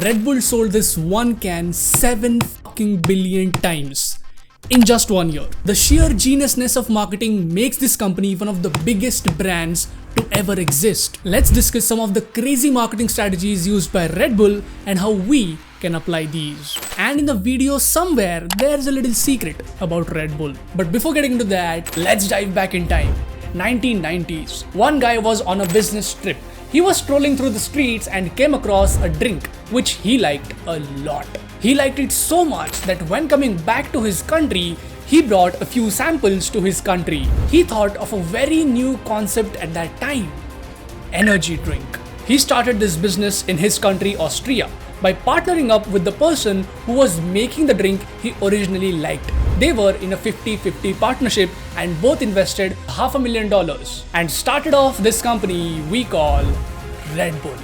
Red Bull sold this one can 7 fucking billion times in just 1 year. The sheer geniusness of marketing makes this company one of the biggest brands to ever exist. Let's discuss some of the crazy marketing strategies used by Red Bull and how we can apply these. And in the video somewhere, there's a little secret about Red Bull. But before getting into that, let's dive back in time. 1990s. One guy was on a business trip. He was strolling through the streets and came across a drink which he liked a lot. He liked it so much that when coming back to his country, he brought a few samples to his country. He thought of a very new concept at that time: energy drink. He started this business in his country, Austria, by partnering up with the person who was making the drink he originally liked. They were in a 50-50 partnership and both invested $500,000 and started off this company we call Red Bull.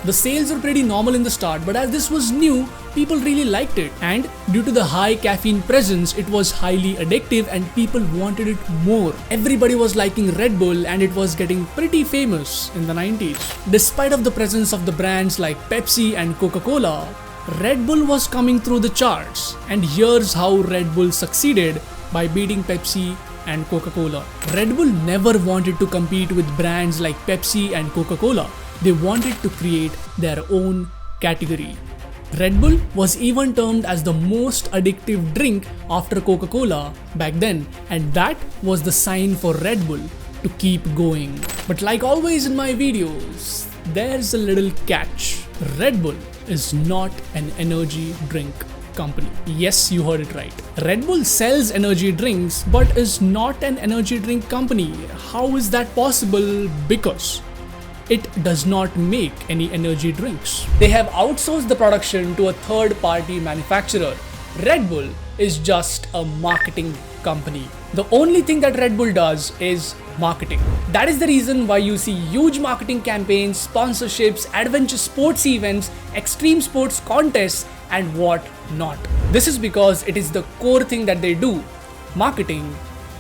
The sales were pretty normal in the start, but as this was new, people really liked it, and due to the high caffeine presence, it was highly addictive and people wanted it more. Everybody was liking Red Bull and it was getting pretty famous in the 90s. Despite of the presence of the brands like Pepsi and Coca-Cola, Red Bull was coming through the charts, and here's how Red Bull succeeded by beating Pepsi and Coca-Cola. Red Bull never wanted to compete with brands like Pepsi and Coca-Cola. They wanted to create their own category. Red Bull was even termed as the most addictive drink after Coca-Cola back then, and that was the sign for Red Bull to keep going. But like always in my videos, there's a little catch. Red Bull is not an energy drink company. Yes, you heard it right. Red Bull sells energy drinks but is not an energy drink company. How is that possible? Because it does not make any energy drinks. They have outsourced the production to a third-party manufacturer. Red Bull is just a marketing company. The only thing that Red Bull does is marketing. That is the reason why you see huge marketing campaigns, sponsorships, adventure sports events, extreme sports contests, and what not. This is because it is the core thing that they do: marketing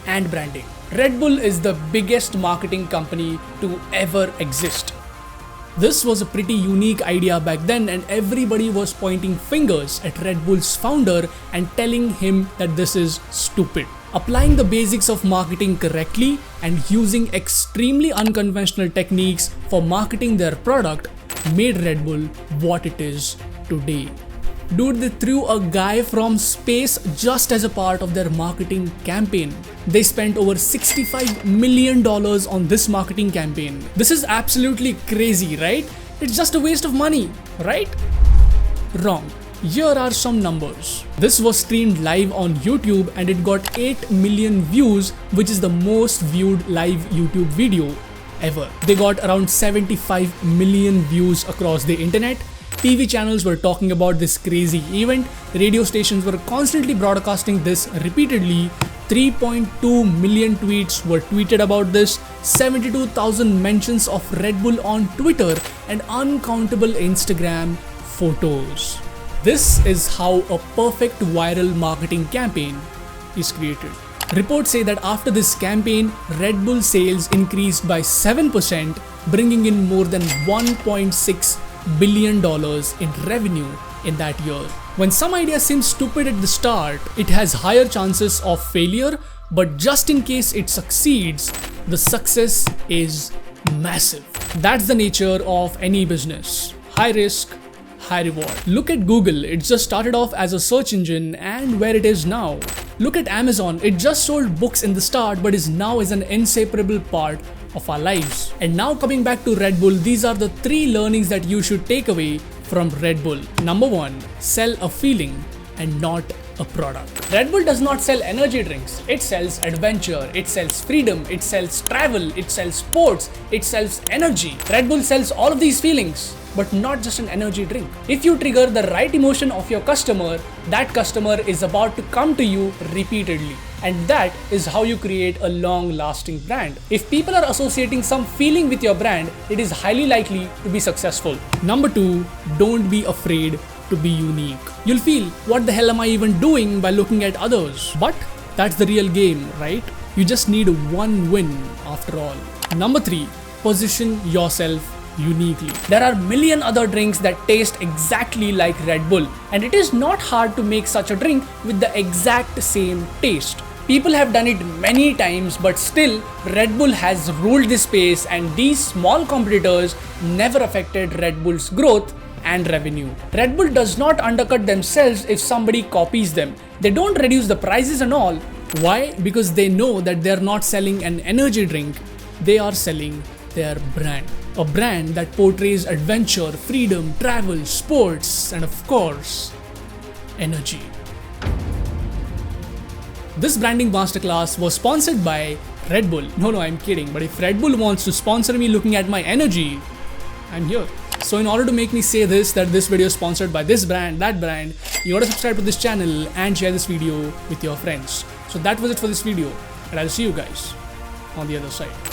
and branding. Red Bull is the biggest marketing company to ever exist. This was a pretty unique idea back then, and everybody was pointing fingers at Red Bull's founder and telling him that this is stupid. Applying the basics of marketing correctly and using extremely unconventional techniques for marketing their product made Red Bull what it is today. Dude, they threw a guy from space just as a part of their marketing campaign. They spent over $65 million on this marketing campaign. This is absolutely crazy, right? It's just a waste of money, right? Wrong. Here are some numbers. This was streamed live on YouTube and it got 8 million views, which is the most viewed live YouTube video ever. They got around 75 million views across the internet. TV channels were talking about this crazy event. Radio stations were constantly broadcasting this repeatedly. 3.2 million tweets were tweeted about this. 72,000 mentions of Red Bull on Twitter and uncountable Instagram photos. This is how a perfect viral marketing campaign is created. Reports say that after this campaign, Red Bull sales increased by 7%, bringing in more than $1.6 billion in revenue in that year. When some idea seems stupid at the start, it has higher chances of failure, but just in case it succeeds, the success is massive. That's the nature of any business. High risk, high reward. Look at Google. It just started off as a search engine and where it is now. Look at Amazon. It just sold books in the start but is now an inseparable part of our lives. And now coming back to Red Bull, these are the 3 learnings that you should take away from Red Bull. Number 1, sell a feeling and not a product. Red Bull does not sell energy drinks. It sells adventure, it sells freedom, it sells travel, it sells sports, it sells energy. Red Bull sells all of these feelings, but not just an energy drink. If you trigger the right emotion of your customer, that customer is about to come to you repeatedly. And that is how you create a long-lasting brand. If people are associating some feeling with your brand, it is highly likely to be successful. Number 2, don't be afraid to be unique. You'll feel, what the hell am I even doing by looking at others? But that's the real game, right? You just need one win after all. Number 3, position yourself uniquely. There are million other drinks that taste exactly like Red Bull, and it is not hard to make such a drink with the exact same taste. People have done it many times, but still, Red Bull has ruled this space, and these small competitors never affected Red Bull's growth and revenue. Red Bull does not undercut themselves if somebody copies them. They don't reduce the prices and all. Why? Because they know that they are not selling an energy drink, they are selling their brand. A brand that portrays adventure, freedom, travel, sports, and of course, energy. This branding masterclass was sponsored by Red Bull. No, I'm kidding. But if Red Bull wants to sponsor me looking at my energy, I'm here. So in order to make me say this, that this video is sponsored by this brand, that brand, you gotta subscribe to this channel and share this video with your friends. So that was it for this video, and I'll see you guys on the other side.